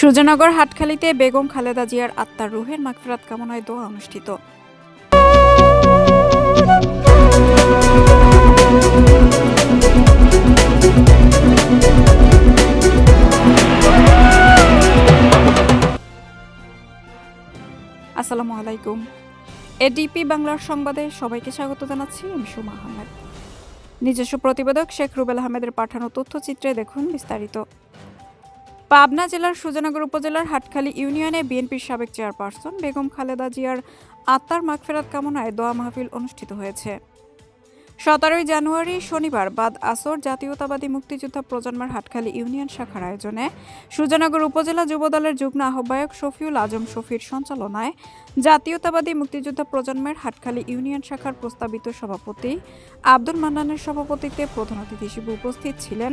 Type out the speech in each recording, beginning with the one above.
সুজানগর হাটখালীতে বেগম খালেদা জিয়ার আত্মার রুহের মাগফিরাত কামনায় দোয়া অনুষ্ঠিত। আসসালামু আলাইকুম। এডিপি বাংলার সংবাদে সবাইকে স্বাগত জানাচ্ছি। আমি সুমা আহমেদ। নিজস্ব প্রতিবেদক শেখ রুবেল আহমেদের পাঠানো তথ্যচিত্রে দেখুন বিস্তারিত। পাবনা জেলার সুজানগর উপজেলার হাটখালী ইউনিয়নে বিএনপির সাবেক চেয়ারপারসন বেগম খালেদা জিয়ার আত্মার মাগফিরাত কামনায় দোয়া মাহফিল অনুষ্ঠিত হয়েছে। 17 জানুয়ারি শনিবার বাদ আসর জাতীয়তাবাদী মুক্তিযোদ্ধা প্রজন্মের হাটখালী ইউনিয়ন শাখার আয়োজনে সুজানগর উপজেলা যুবদলের যুগ্ম আহ্বায়ক শফিউল আজম শফির সঞ্চালনায় জাতীয়তাবাদী মুক্তিযোদ্ধা প্রজন্মের হাটখালী ইউনিয়ন শাখার প্রস্তাবিত সভাপতি আব্দুল মান্নানের সভাপতিত্বে প্রধান অতিথি হিসেবে উপস্থিত ছিলেন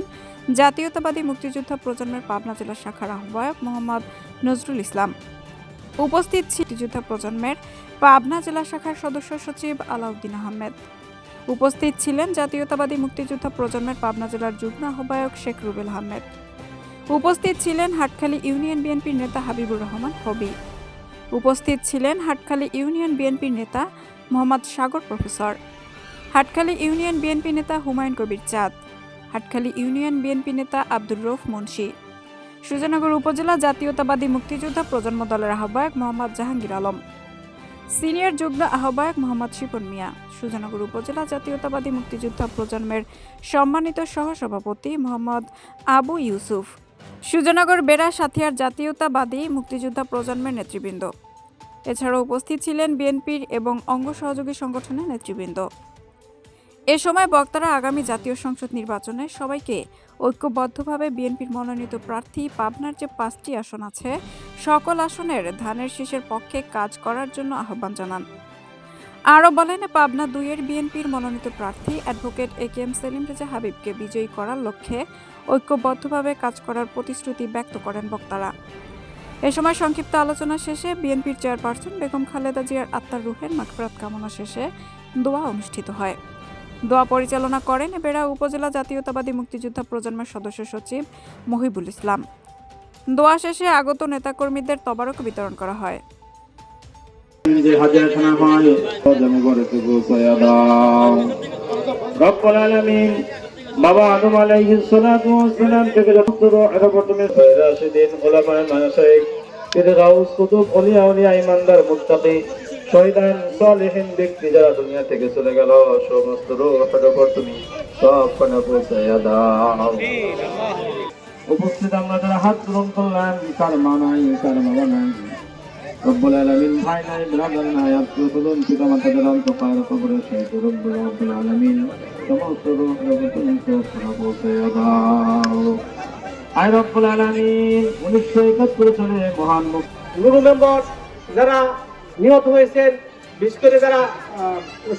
জাতীয়তাবাদী মুক্তিযোদ্ধা প্রজন্মের পাবনা জেলা শাখার আহ্বায়ক মোহাম্মদ নজরুল ইসলাম। উপস্থিত মুক্তিযোদ্ধা প্রজন্মের পাবনা জেলা শাখার সদস্য সচিব আলাউদ্দিন আহমেদ। উপস্থিত ছিলেন জাতীয়তাবাদী মুক্তিযোদ্ধা প্রজন্মের পাবনা জেলার যুগ্ম আহ্বায়ক শেখ রুবেল আহমেদ। উপস্থিত ছিলেন হাটখালী ইউনিয়ন বিএনপির নেতা হাবিবুর রহমান হবি। উপস্থিত ছিলেন হাটখালী ইউনিয়ন বিএনপির নেতা মোহাম্মদ সাগর প্রফেসর, হাটখালী ইউনিয়ন বিএনপি নেতা হুমায়ুন কবির চাঁদ, হাটখালী ইউনিয়ন বিএনপি নেতা আব্দুর রউফ মুন্সি, সুজানগর উপজেলা জাতীয়তাবাদী মুক্তিযোদ্ধা প্রজন্ম দলের আহ্বায়ক মোহাম্মদ জাহাঙ্গীর আলম, সিনিয়র যুগ্ম আহ্বায়ক মোহাম্মদ শিপন মিয়া, সুজানগর উপজেলা জাতীয়তাবাদী মুক্তিযোদ্ধা প্রজন্মের সম্মানিত সহসভাপতি মোহাম্মদ আবু ইউসুফ, সুজানগর বেড়া সাথিয়ার জাতীয়তাবাদী মুক্তিযোদ্ধা প্রজন্মের নেতৃবৃন্দ। এছাড়াও উপস্থিত ছিলেন বিএনপির এবং অঙ্গ সহযোগী সংগঠনের নেতৃবৃন্দ। এ সময় বক্তারা আগামী জাতীয় সংসদ নির্বাচনে সবাইকে ঐক্যবদ্ধভাবে বিএনপির মনোনীত প্রার্থী পাবনার যে 5টি আসন আছে সকল আসনের ধানের শীষের পক্ষে কাজ করার জন্য আহ্বান জানান। আরও বলেন, পাবনা 2-এর বিএনপির মনোনীত প্রার্থী অ্যাডভোকেট একেএম সেলিম রেজা হাবিবকে বিজয়ী করার লক্ষ্যে ঐক্যবদ্ধভাবে কাজ করার প্রতিশ্রুতি ব্যক্ত করেন বক্তারা। এ সময় সংক্ষিপ্ত আলোচনা শেষে বিএনপির চেয়ারপারসন বেগম খালেদা জিয়ার আত্মার রুহের মাগফিরাত কামনা শেষে দোয়া অনুষ্ঠিত হয়। দোয়া পরিচালনা করেন বেড়া উপজেলা জাতীয়তাবাদী মুক্তিযোদ্ধা প্রজন্মের সদস্য সচিব মহিবুল ইসলাম। দোয়া শেষে আগত নেতাকর্মীদের তবারক বিতরণ করা হয়। বাবা আদম আলাইহিস সালাতু ওয়াস সালাম থেকে যতদূর প্রথমে রাশিদিন ওলামায়ে মাশায়েখ ফিরদাউস কুতুব ওলিয়া ওলিয়া ইমানদার মুত্তাকি শহীদান সালেহিন ব্যক্তি যারা দুনিয়া থেকে চলে গেল সমস্ত রূহের উপর তুমি সব পানা পৌঁছায়া দাও। উপস্থিত আমরা যারা হাত গ্রহণ করলাম কার মা নাই কার বাবা নাই রব্বুল আলামিন ভাই নাই ব্রাদার নাই আত্মীয় পিতা মাতাদের অন্তঃপায়ের কবরে সেই রব্বুল আলামিন সমস্ত রূহের উপর তুমি সব পানা পৌঁছায়া দাও। আয় রব্বুল আলামিন 1971 সালে মহান মুক্তিযুদ্ধ মেম্বার যারা নিহত হয়েছেন, বিশেষ করে যারা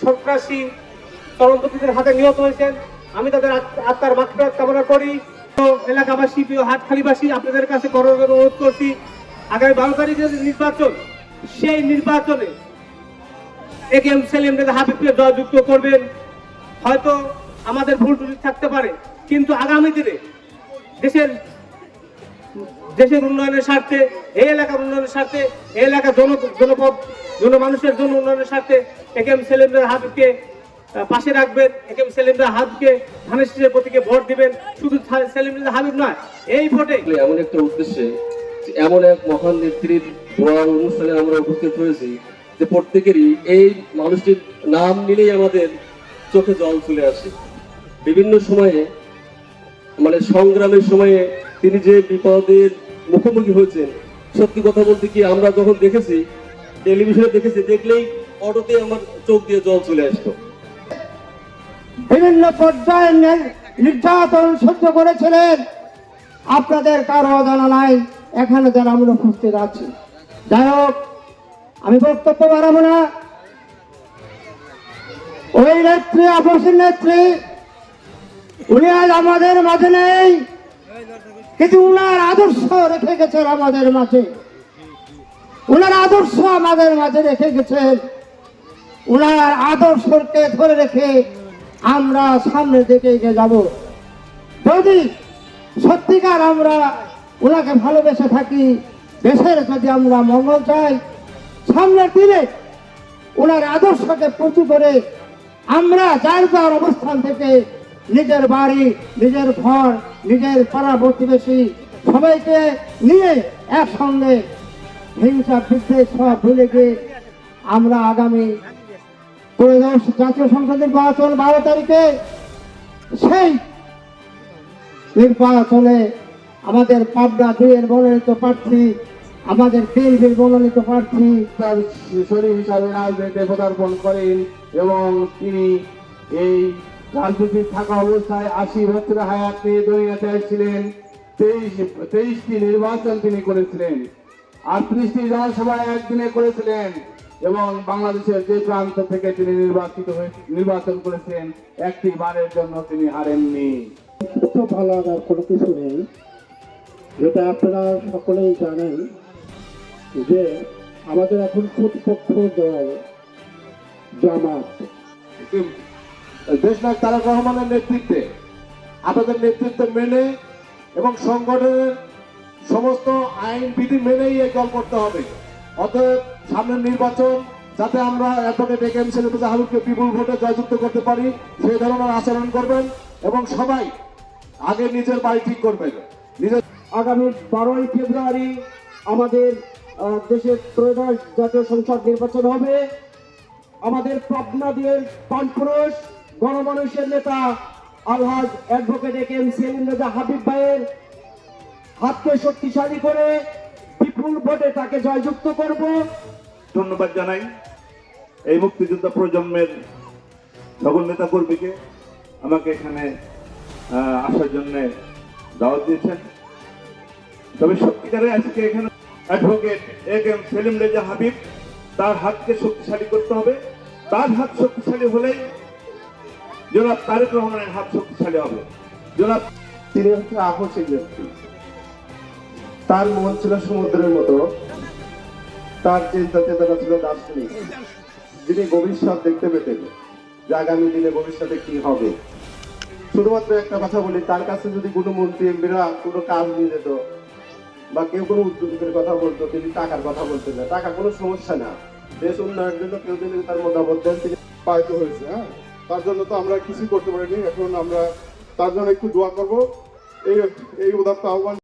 সন্ত্রাসী চরমপন্থীদের হাতে নিহত হয়েছেন, আমি তাদের আত্মার মাগফিরাত কামনা করি। তো এলাকাবাসী, প্রিয় হাটখালীবাসী, আপনাদের কাছে অনুরোধ করছি, আগামী 12 তারিখের নির্বাচন, সেই নির্বাচনে একেএম সেলিম রেজা হাবিবকে জয়যুক্ত করবেন। হয়তো আমাদের ভুল ত্রুটি থাকতে পারে, কিন্তু আগামী দিনে দেশের উন্নয়নের স্বার্থে, এই এলাকার উন্নয়নের স্বার্থে, এই এলাকার জনমানুষের জন্য উন্নয়নের স্বার্থে একেএম সেলিম রেজা হাবিবকে পাশে রাখবেন। একেএম সেলিম রেজা হাবিবকে ধানের শীষের প্রতীকে ভোট দিবেন। শুধু সেলিম রেজা হাবিব নয়, এই ভোটে এমন একটা উদ্দেশ্যে এমন এক মহান নেত্রীর দোয়া অনুষ্ঠানে আমরা উপস্থিত হয়েছি যে প্রত্যেকেরই এই মানুষটির নাম নিলেই আমাদের চোখে জল চলে আসে। বিভিন্ন সময়ে সংগ্রামের সময়ে তিনি যে বিপদের মুখোমুখি হয়েছেন, সত্যি কথা বলতে কি আমরা যখন দেখেছি, টেলিভিশনে দেখেছি, দেখলেই অটোতে আমার চোখ দিয়ে জল চলে আসতো। বিভিন্ন পর্যায়ে নির্যাতন সহ্য করেছিলেন, আপনাদের কারো জানা নাই, এখানে যারা আমরা উপস্থিত আছি। যাই হোক, আমি বক্তব্য বাড়াবো না। ওই নেত্রী, আপসের নেত্রী, উনি আজ আমাদের মাঝে নেই, কিন্তু উনার আদর্শ রেখে গেছেন আমাদের মাঝে। উনার আদর্শ আমাদের মাঝে রেখে গেছেন। উনার আদর্শকে ধরে রেখে আমরা সামনের দিকে এগিয়ে যাব। যদি সত্যিকার আমরা ওনাকে ভালোবেসে থাকি, দেশের যদি আমরা মঙ্গল চাই, সামনের দিনে ওনার আদর্শকে পুঁজি করে আমরা যার যার অবস্থান থেকে নিজের বাড়ি, নিজের ঘর, নিজের পাড়া প্রতিবেশী সবাইকে নিয়ে একসঙ্গে হিংসা বিদ্বেষ সব ভুলে গিয়ে আমরা আগামী ত্রয়োদশ জাতীয় সংসদ নির্বাচন 12 তারিখে সেই নির্বাচনে আমাদের পাবনা 2-এর মনোনীত প্রার্থী, আমাদের বিএনপির মনোনীত প্রার্থী তার শরীর হিসাবে রাজনীতিতে পদার্পণ করেন এবং তিনি এই রাজনীতি থাকা অবস্থায় 80 বছর হায়াত নিয়ে দুনিয়াতে ছিলেন। 23টি নির্বাচন তিনি করেছিলেন, 38টি জনসভায় একদিনে করেছিলেন এবং বাংলাদেশের যে প্রান্ত থেকে তিনি নির্বাচন করেছেন, একটি বারের জন্য তিনি হারেননি। তো ভালো লাগার কোনো কিছু নেই, যেটা আপনারা সকলেই জানেন যে আমাদের এখন প্রতিপক্ষ দল জামাত। দেশনায়ক তারেক রহমানের নেতৃত্বে, আপনাদের নেতৃত্ব মেনে এবং সংগঠনের সমস্ত আইন বিধি মেনেই এই দল করতে হবে। অতএব সামনের নির্বাচন যাতে আমরা অ্যাডভোকেট এ.কে.এম. সেলিম রেজা হাবিবকে বিপুল ভোটে জয়যুক্ত করতে পারি, সেই ধরনের আচরণ করবেন এবং সবাই আগে নিজের বাড়ি ঠিক করবেন। আগামী 12ই ফেব্রুয়ারি আমাদের দেশের ত্রয়োদশ জাতীয় সংসদ নির্বাচন হবে। আমাদের পাবনা দিয়ে প্রাণপুরুষ গণমানুষের নেতা আলহাজ অ্যাডভোকেট এ.কে.এম. সেলিম রেজা হাবিব ভাইয়ের হাতকে শক্তিশালী করে বিপুল ভোটে তাকে জয়যুক্ত করব। ধন্যবাদ জানাই এই মুক্তিযোদ্ধা প্রজন্মের সকল নেতা কর্মীকে আমাকে এখানে আসার জন্য দাওয়াত দিয়েছেন। তবে সত্যিকারে আজকে এখানে অ্যাডভোকেট এ.কে.এম. সেলিম রেজা হাবিব, তার হাতকে শক্তিশালী করতে হবে। তার হাত শক্তিশালী হলেই জনাব তারেক রহমানের হাত শক্তিশালী হবে। জনাব তিনি হচ্ছে আকস্মিক ব্যক্তি, তার মন ছিল সমুদ্রের মতো, তার চিন্তা চেতনা ছিল দার্শনিক, যিনি ভবিষ্যৎ দেখতে পেতেন যে আগামী দিনে ভবিষ্যতে কি হবে। শুধুমাত্র একটা কথা বলি, তার কাছে যদি কোনো মন্ত্রী এমপিরা কোনো কাজ নিয়ে যেত বা কেউ কোনো উদ্যোগের কথা বলতো, তিনি টাকার কথা বলতেন না। টাকা কোনো সমস্যা না, দেশ উন্নয়নের জন্য কেউ যদি তার মতামত দেন তিনি পাইত হয়েছে। হ্যাঁ, তার জন্য তো আমরা কিছুই করতে পারিনি। এখন আমরা তার জন্য একটু দোয়া করবো, এই উদাত্ত আহ্বান